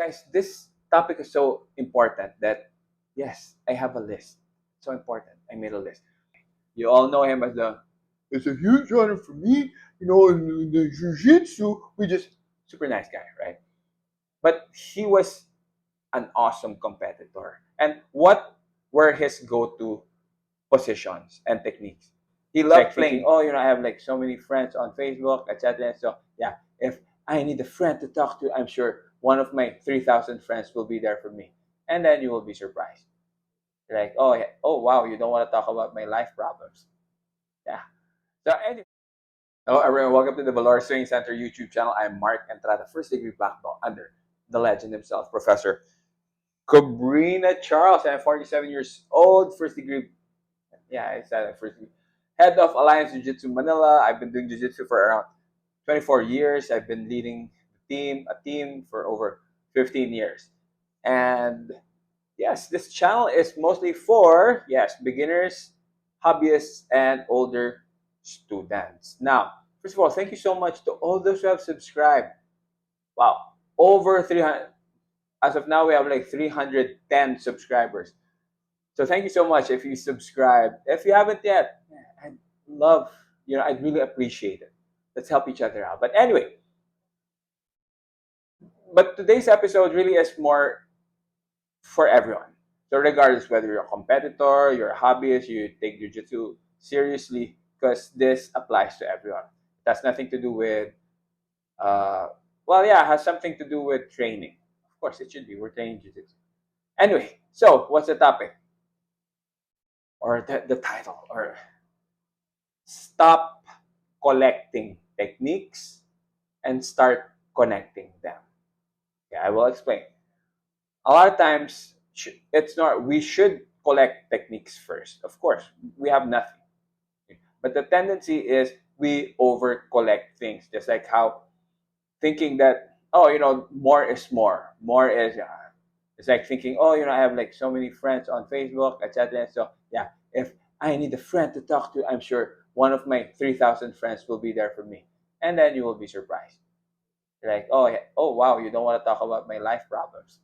guys, this topic is so important that, yes, I have a list. So important. I made a list. You all know him as it's a huge honor for me, in the jiu-jitsu, we just, super nice guy, right? But he was an awesome competitor. And what were his go-to positions and techniques? He loved playing, I have like so many friends on Facebook, etc. So yeah, if I need a friend to talk to, I'm sure one of my 3,000 friends will be there for me. And then you will be surprised. Like, oh, yeah, oh wow, you don't want to talk about my life problems. Yeah. So anyway, hello everyone, welcome to the Valor Training Center YouTube channel. I'm Mark Entrada, first degree black belt under the legend himself, Professor Cabrina Charles. I'm 47 years old, first degree. Yeah, I said it, first degree. Head of Alliance Jiu-Jitsu Manila. I've been doing Jiu-Jitsu for around 24 years. I've been leading a team for over 15 years. And yes, this channel is mostly for, yes, beginners, hobbyists, and older students. Now, first of all, thank you so much to all those who have subscribed. Wow, over 300. As of now, we have like 310 subscribers. So thank you so much if you subscribe. If you haven't yet, I'd love, I'd really appreciate it. Let's help each other out. But anyway, but today's episode really is more for everyone. So regardless whether you're a competitor, you're a hobbyist, you take jiu-jitsu seriously, because this applies to everyone. It has nothing to do with, it has something to do with training. Of course, it should be. We're training jiu-jitsu. Anyway, so what's the topic? Or the title? Or stop collecting techniques and start connecting them. Yeah, I will explain. A lot of times, it's not, we should collect techniques first. Of course, we have nothing. But the tendency is we over collect things, just like how thinking that, more is more. More is, it's like thinking, I have like so many friends on Facebook, etc. So yeah, if I need a friend to talk to, I'm sure one of my 3,000 friends will be there for me. And then you will be surprised. You're like, oh, yeah, oh wow, you don't want to talk about my life problems.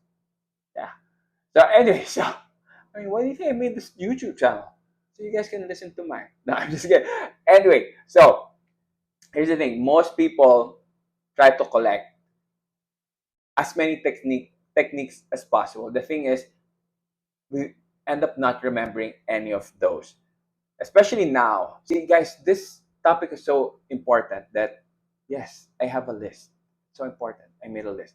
Yeah. So anyway, why do you think I made this YouTube channel? So you guys can listen to mine. No, I'm just kidding. Anyway, so here's the thing. Most people try to collect as many techniques as possible. The thing is, we end up not remembering any of those. Especially now. See, guys, this topic is so important that, yes, I have a list. So important. I made a list.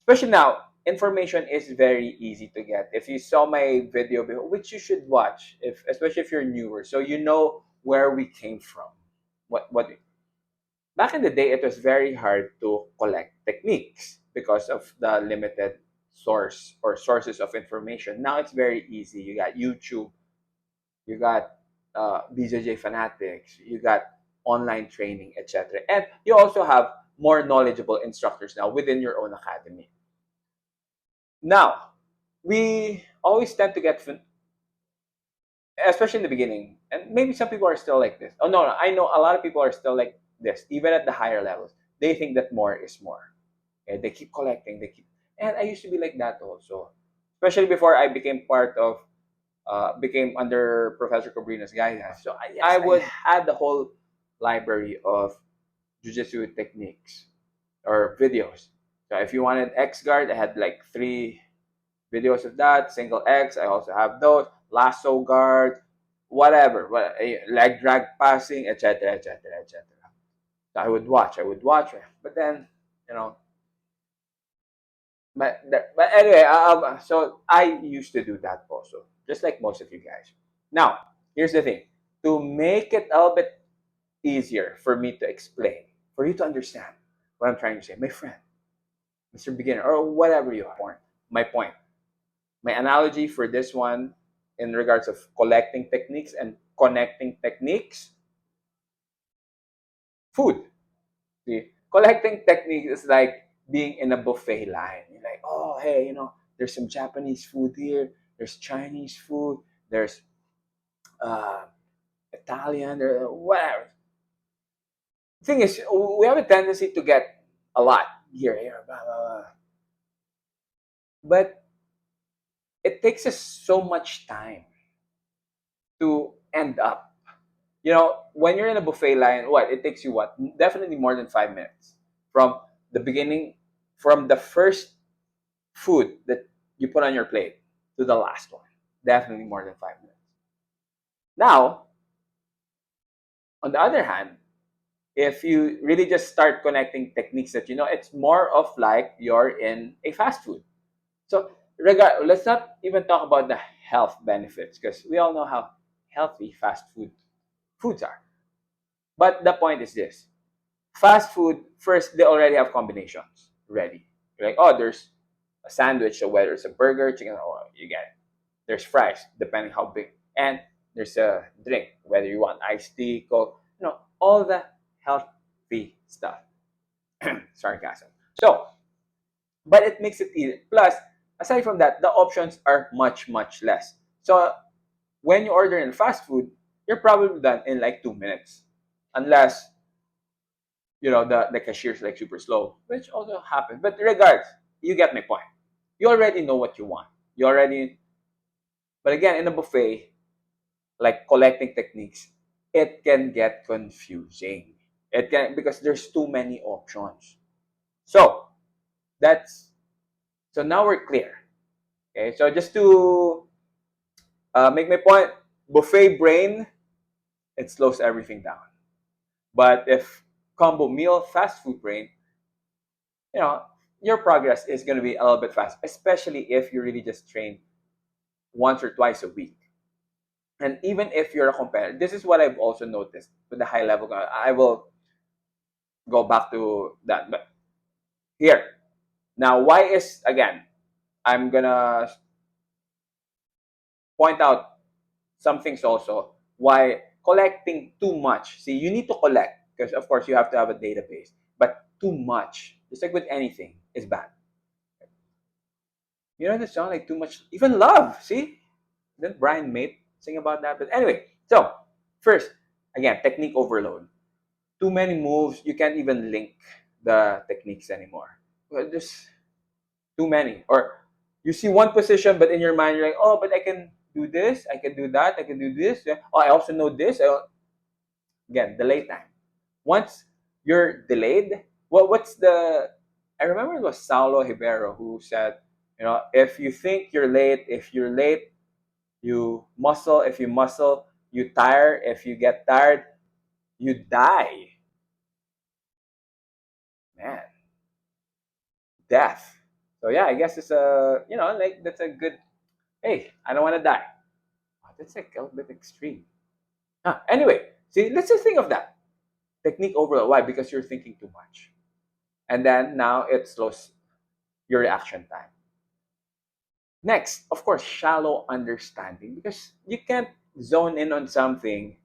Especially now, information is very easy to get. If you saw my video before, which you should watch, especially if you're newer, so you know where we came from. What Back in the day, it was very hard to collect techniques because of the limited sources of information. Now it's very easy. You got YouTube, you got BJJ Fanatics, you got online training, etc. And you also have more knowledgeable instructors now within your own academy. Now, we always tend to get, especially in the beginning, and maybe some people are still like this. Oh, no, I know a lot of people are still like this, even at the higher levels. They think that more is more. Okay? They keep collecting, and I used to be like that also. Especially before I became became under Professor Cabrina's guidance. So I would add the whole library of jiu-jitsu techniques or videos. So if you wanted X guard, I had like 3 videos of that. Single X, I also have those. Lasso guard, whatever, leg drag passing, etc., etc., etc. So I would watch, but then, you know, but anyway, so I used to do that also, just like most of you guys. Now, here's the thing: to make it a little bit easier for me to explain, for you to understand what I'm trying to say, my friend, Mr. Beginner, or whatever you are. My point, my analogy for this one, in regards of collecting techniques and connecting techniques, food. See, collecting techniques is like being in a buffet line. You're like, oh, hey, there's some Japanese food here, there's Chinese food, there's uh, Italian, there, whatever. The thing is, we have a tendency to get a lot here, blah, blah, blah. But it takes us so much time to end up. When you're in a buffet line, what? It takes you what? Definitely more than 5 minutes from the beginning, from the first food that you put on your plate to the last one. Definitely more than 5 minutes. Now, on the other hand, if you really just start connecting techniques that it's more of like you're in a fast food. So let's not even talk about the health benefits because we all know how healthy fast foods are. But the point is this: fast food, first, they already have combinations ready. You're like, oh, there's a sandwich, so whether it's a burger, chicken, or you get it. There's fries, depending how big, and there's a drink, whether you want iced tea, coke, all the healthy stuff. Sarcasm. So, but it makes it easy. Plus, aside from that, the options are much, much less. So, when you order in fast food, you're probably done in like 2 minutes, unless the cashier's like super slow, which also happens. But regardless, you get my point. You already know what you want. But again, in a buffet, like collecting techniques, it can get confusing. It can, because there's too many options. So that's so now we're clear. Okay, so just to make my point, buffet brain, it slows everything down. But if combo meal fast food brain, you know, your progress is going to be a little bit fast, especially if you really just train once or twice a week. And even if you're a competitor, this is what I've also noticed with the high level. I will go back to that. But here, now, why is, again, I'm going to point out some things also why collecting too much. See, you need to collect because, of course, you have to have a database. But too much, just like with anything, is bad. You know the song, like too much, even love. See, didn't Brian Mate sing about that? But anyway, so first, again, technique overload. Too many moves, you can't even link the techniques anymore. Well, there's too many. Or you see one position, but in your mind, you're like, oh, but I can do this, I can do that, I can do this. Oh, I also know this. Again, delay time. Once you're delayed, what's the? I remember it was Saulo Rivero who said, if you think you're late, if you're late, you muscle. If you muscle, you tire. If you get tired, you die. Man, death. So yeah, I guess it's like that's a good. Hey, I don't want to die. Oh, that's like a little bit extreme. Anyway, see, let's just think of that technique overload. Why? Because you're thinking too much, and then now it slows your reaction time. Next, of course, shallow understanding, because you can't zone in on something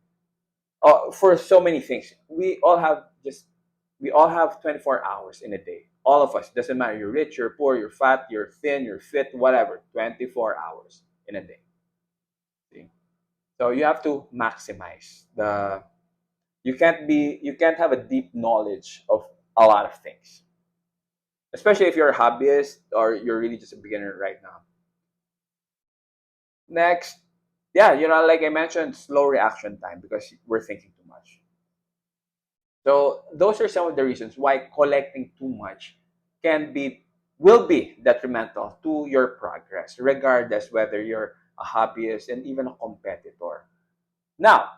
for so many things. We all have 24 hours in a day. All of us, doesn't matter, you're rich, you're poor, you're fat, you're thin, you're fit, whatever. 24 hours in a day. See? So you have to maximize the. You can't have a deep knowledge of a lot of things, especially if you're a hobbyist or you're really just a beginner right now. Next, yeah, like I mentioned, slow reaction time because we're thinking too much. So those are some of the reasons why collecting too much will be detrimental to your progress, regardless whether you're a hobbyist and even a competitor. Now,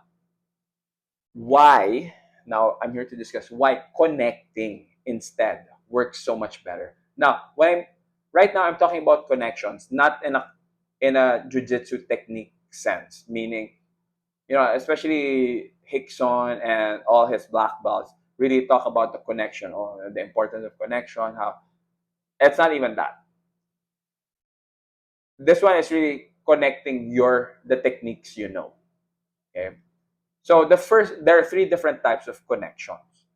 why? Now I'm here to discuss why connecting instead works so much better. Now, right now I'm talking about connections, not in a jujitsu technique sense, meaning, especially Hickson and all his black belts really talk about the connection or the importance of connection. How it's not even that. This one is really connecting the techniques you know. Okay. So there are three different types of connections.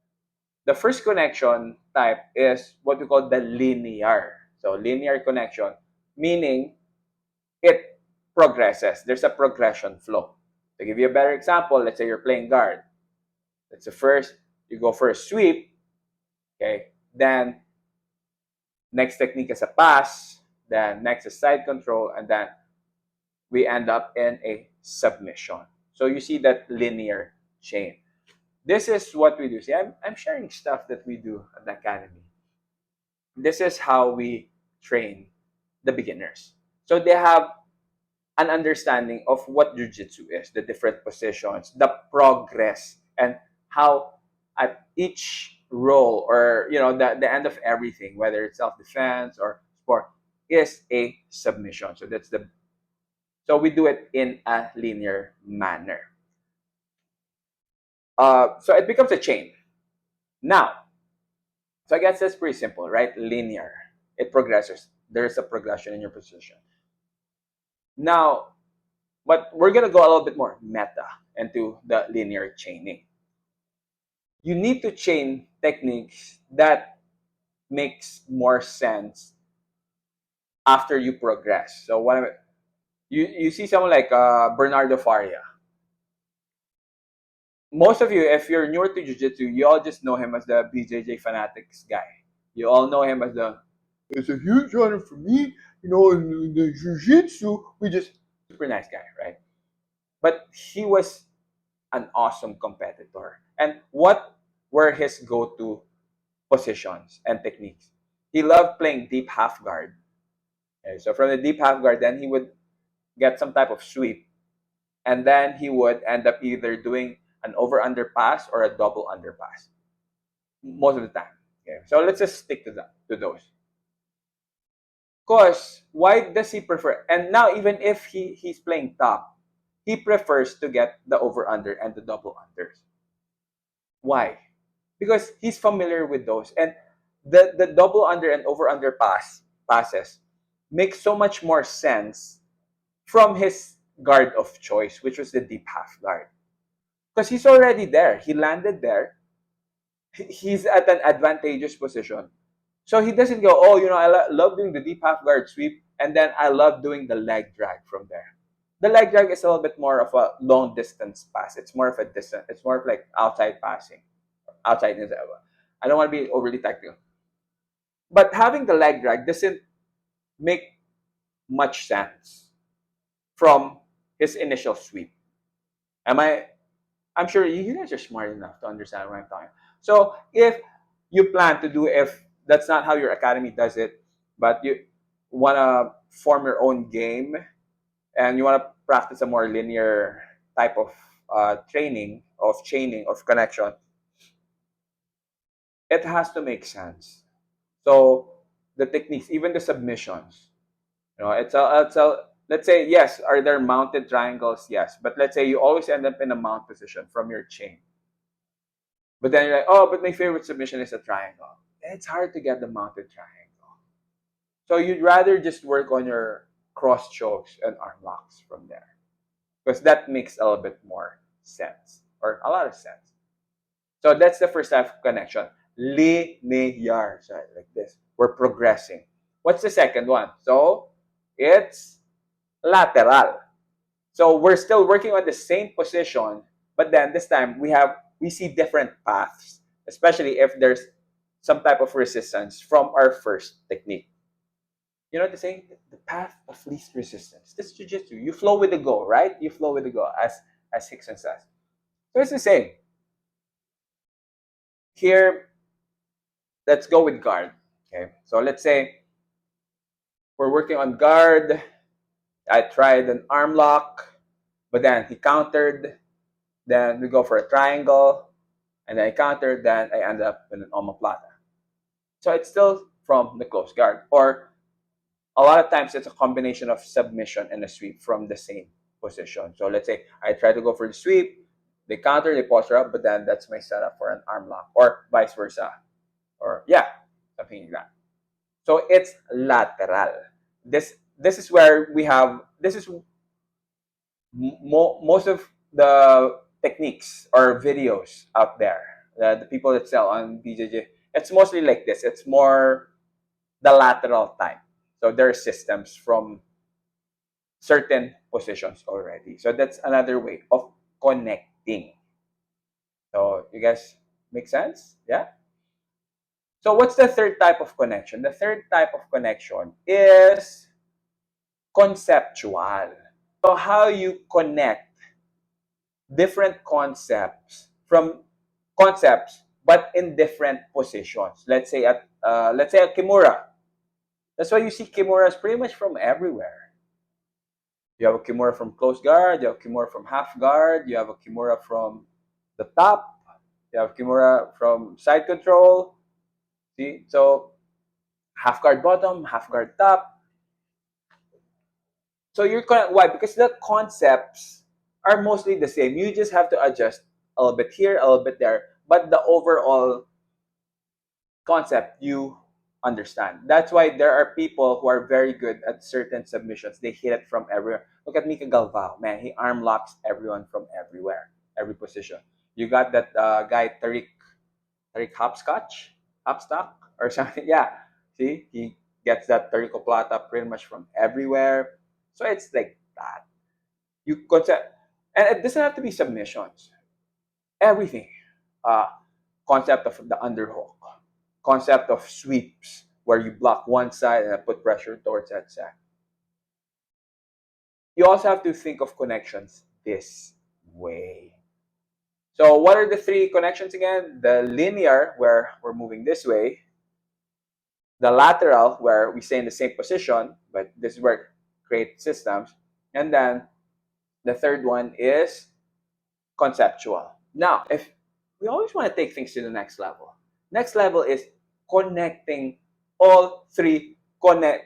The first connection type is what we call the linear. So linear connection, meaning it progresses. There's a progression flow. To give you a better example, let's say you're playing guard. That's the first, you go for a sweep, okay? Then next technique is a pass. then next is side control, and then we end up in a submission. So you see that linear chain. This is what we do. See, I'm sharing stuff that we do at the academy. This is how we train the beginners. So they have an understanding of what jujitsu is, the different positions, the progress, and how at each role, or the end of everything, whether it's self-defense or sport, is a submission. So we do it in a linear manner. So it becomes a chain. Now, so I guess that's pretty simple, right? Linear. It progresses. There's a progression in your position. Now, but we're going to go a little bit more meta into the linear chaining. You need to chain techniques that makes more sense after you progress. So you see someone like Bernardo Faria. Most of you, if you're newer to jiu-jitsu, you all just know him as the BJJ Fanatics guy. You all know him as it's a huge honor for me, in the jiu-jitsu, we just super nice guy, right? But he was an awesome competitor. And what were his go-to positions and techniques? He loved playing deep half guard. Okay, so from the deep half guard, then he would get some type of sweep, and then he would end up either doing an over under pass or a double underpass most of the time. Okay, so let's just stick to those. Because why does he prefer? And now even if he's playing top, he prefers to get the over under and the double unders. Why? Because he's familiar with those, and the double under and over under passes make so much more sense from his guard of choice, which was the deep half guard. Because he's already there. He landed there. He's at an advantageous position. So he doesn't go, oh, I love doing the deep half guard sweep, and then I love doing the leg drag from there. The leg drag is a little bit more of a long distance pass. It's more of a distance. It's more of like outside passing. Outside. I don't want to be overly technical. But having the leg drag doesn't make much sense from his initial sweep. I'm sure you guys are smart enough to understand what I'm talking. So if you plan to do, if that's not how your academy does it, but you want to form your own game and you want to practice a more linear type of training, of chaining, of connection, it has to make sense. So the techniques, even the submissions, it's a let's say, yes, are there mounted triangles? Yes. But let's say you always end up in a mount position from your chain. But then you're like, oh, but my favorite submission is a triangle. It's hard to get the mounted triangle. So you'd rather just work on your cross chokes and arm locks from there. Because that makes a little bit more sense, or a lot of sense. So that's the first type of connection. Linear. So like this. We're progressing. What's the second one? So it's lateral. So we're still working on the same position, but then this time we see different paths, especially if there's some type of resistance from our first technique. You know what I'm saying? The path of least resistance. This is jiu-jitsu. You flow with the go, right? You flow with the go, as Hickson says. So it's the same. Here, let's go with guard. Okay. So let's say we're working on guard. I tried an arm lock, but then he countered. Then we go for a triangle, and then I countered. Then I end up in an omoplata. So it's still from the close guard. Or a lot of times it's a combination of submission and a sweep from the same position. So let's say I try to go for the sweep, they counter, they posture up, but then that's my setup for an arm lock, or vice versa. Or something like that. So it's lateral. This is where we have, this is most of the techniques or videos out there, the people that sell on BJJ, it's mostly like this. It's more the lateral type. So there are systems from certain positions already. So that's another way of connecting. So you guys make sense? Yeah? So what's the third type of connection? The third type of connection is conceptual. So how you connect different concepts but in different positions. Let's say a kimura. That's why you see kimuras pretty much from everywhere. You have a kimura from close guard, you have a kimura from half guard, you have a kimura from the top, you have kimura from side control. See? So half guard bottom, half guard top. So why? Because the concepts are mostly the same. You just have to adjust a little bit here, a little bit there, but the overall concept you understand. That's why there are people who are very good at certain submissions. They hit it from everywhere. Look at Mika Galvao, man. He arm locks everyone from everywhere, every position. You got that guy Tariq Hopstock or something. Yeah, see, he gets that Tariq Plata pretty much from everywhere. So it's like that. You concept, and it doesn't have to be submissions. Everything. Uh, Concept of the underhook, concept of sweeps, where you block one side and put pressure towards that side. You also have to think of connections this way. So what are the three connections again? The linear, where we're moving this way. The lateral, where we stay in the same position, but this is where it creates systems. And then the third one is conceptual. Now, if we always want to take things to the next level is connecting all three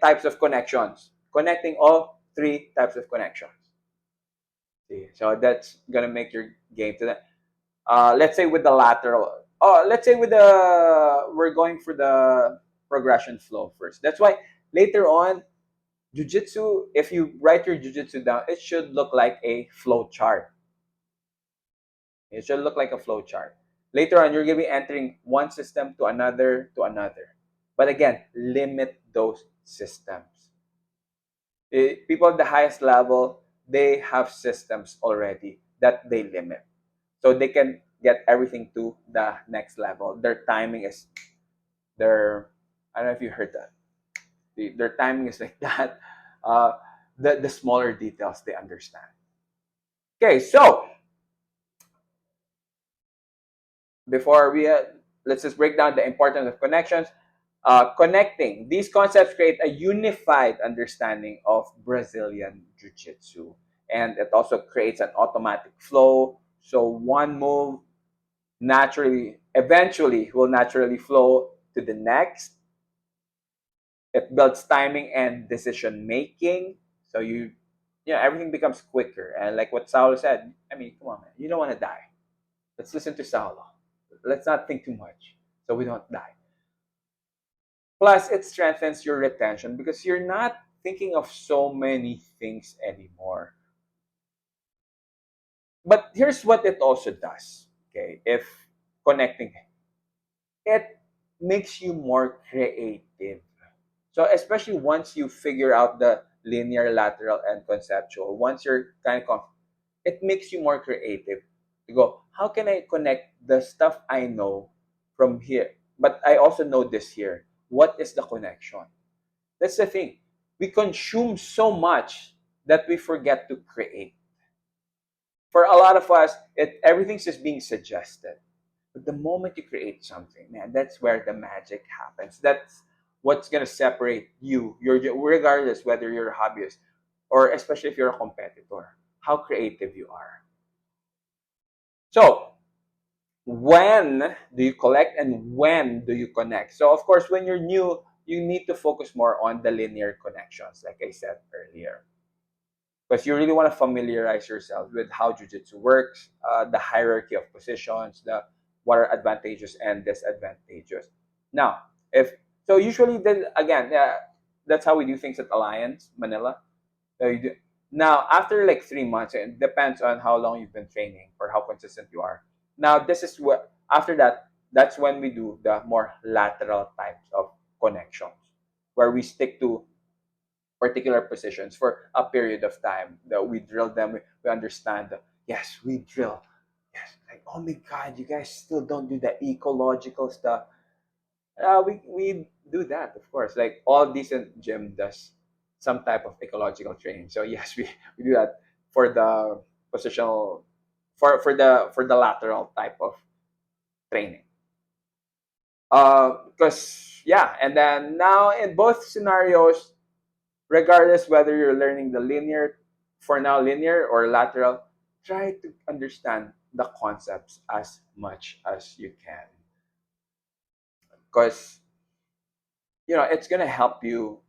types of connections. Connecting all three types of connections. See, so that's gonna make your game to that. Let's say with the lateral. Oh, let's say with the we're going for the progression flow first. That's why later on, jujitsu. If you write your jujitsu down, it should look like a flow chart. It should look like a flow chart. Later on, you're going to be entering one system to another to another. But again, limit those systems. People at the highest level, they have systems already that they limit. So they can get everything to the next level. Their timing is their, I don't know if you heard that. Their timing is like that. Uh, the smaller details they understand. Okay, so before we let's just break down the importance of connections. Connecting these concepts create a unified understanding of Brazilian jiu-jitsu, and it also creates an automatic flow. So one move eventually will naturally flow to the next. It builds timing and decision making. So everything becomes quicker. And like what Saulo said, I mean, come on, man, you don't want to die. Let's listen to Saulo. Let's not think too much so we don't die. Plus, it strengthens your retention because you're not thinking of so many things anymore. But here's what it also does. Okay, if connecting, it makes you more creative. So especially once you figure out the linear, lateral, and conceptual, once you're kind of it makes you more creative. You go, how can I connect the stuff I know from here, but I also know this here? What is the connection? That's the thing. We consume so much that we forget to create. For a lot of us, everything's just being suggested. But the moment you create something, man, that's where the magic happens. That's what's gonna separate you, regardless whether you're a hobbyist or especially if you're a competitor, how creative you are. So, when do you collect and when do you connect? So, of course, when you're new, you need to focus more on the linear connections, like I said earlier, because you really want to familiarize yourself with how jiu-jitsu works, the hierarchy of positions, the what are advantageous and disadvantageous. Now, if so, usually then again, that's how we do things at Alliance Manila. So you do, now after like 3 months, it depends on how long you've been training or how consistent you are. Now this is what after that, that's when we do the more lateral types of connections, where we stick to particular positions for a period of time. That we drill them, we understand that yes, we drill. Yes, like oh my god, you guys still don't do the ecological stuff. We do that, of course. Like all decent gym does some type of ecological training. So yes, we do that for the positional, for the lateral type of training. Because yeah, and then now in both scenarios, regardless whether you're learning the linear, for now linear or lateral, try to understand the concepts as much as you can, because it's gonna help you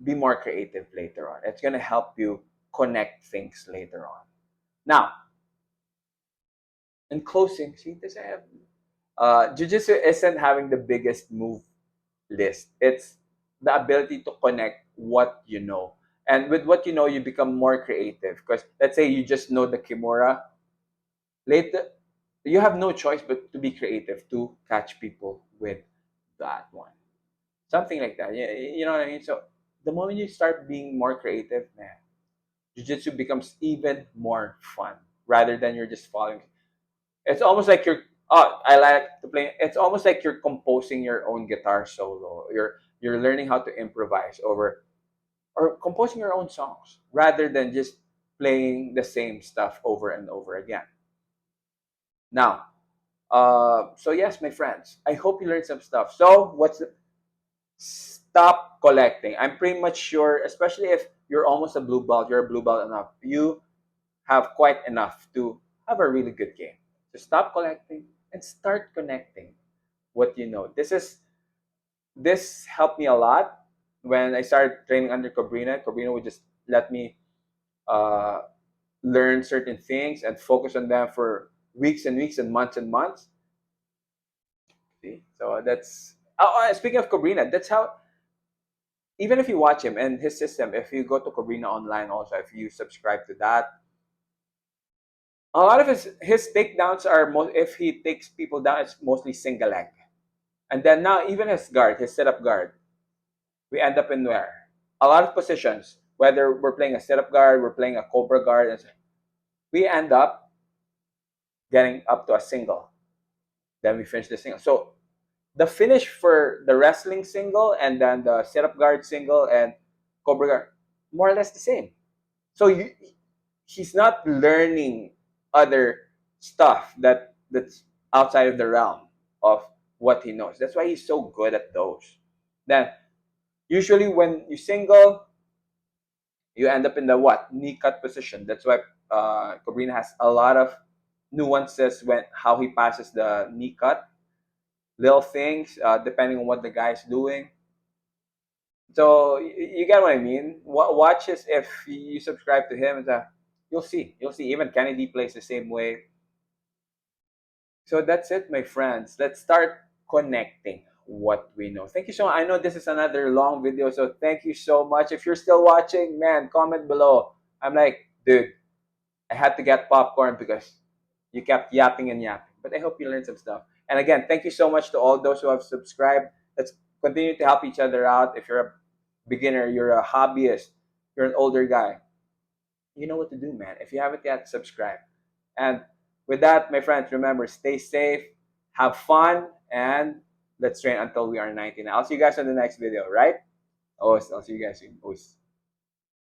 be more creative later on. It's gonna help you connect things later on. Now, in closing, see this I have Jiu-Jitsu isn't having the biggest move list. It's the ability to connect what you know. And with what you know, you become more creative. Because let's say you just know the Kimura, later you have no choice but to be creative to catch people with that one. Something like that. Yeah, you know what I mean? So the moment you start being more creative, man, jiu-jitsu becomes even more fun rather than you're just following. It's almost like I like to play. It's almost like you're composing your own guitar solo. You're learning how to improvise over, or composing your own songs rather than just playing the same stuff over and over again. Now, so yes, my friends, I hope you learned some stuff. So stop collecting. I'm pretty much sure, especially if you're almost a blue belt, you're a blue belt enough. You have quite enough to have a really good game. So stop collecting and start connecting what you know. This helped me a lot when I started training under Cobrina. Cobrina would just let me uh, learn certain things and focus on them for weeks and weeks and months. See, so that's speaking of Cobrina. That's how, even if you watch him and his system, if you go to Cobrina online, also if you subscribe to that, a lot of his takedowns are if he takes people down, it's mostly single leg. And then now even his guard, his setup guard, we end up in where? A lot of positions, whether we're playing a setup guard, we're playing a cobra guard, we end up getting up to a single. Then we finish the single. So the finish for the wrestling single and then the setup guard single and cobra guard, more or less the same. So he's not learning other stuff that's outside of the realm of what he knows. That's why he's so good at those. Then usually when you single, you end up in the what knee cut position. That's why Cobrina has a lot of nuances when how he passes the knee cut, little things depending on what the guy's doing. So you get what I mean. Watch his, if you subscribe to him, you'll see. You'll see. Even Kennedy plays the same way. So that's it, my friends. Let's start connecting what we know. Thank you so much. I know this is another long video, so thank you so much. If you're still watching, man, comment below. I'm like, dude, I had to get popcorn because you kept yapping and yapping. But I hope you learned some stuff. And again, thank you so much to all those who have subscribed. Let's continue to help each other out. If you're a beginner, you're a hobbyist, you're an older guy, you know what to do, man. If you haven't yet, subscribe. And with that, my friends, remember, stay safe, have fun, and let's train until we are 19. I'll see you guys on the next video, right? I'll see you guys soon.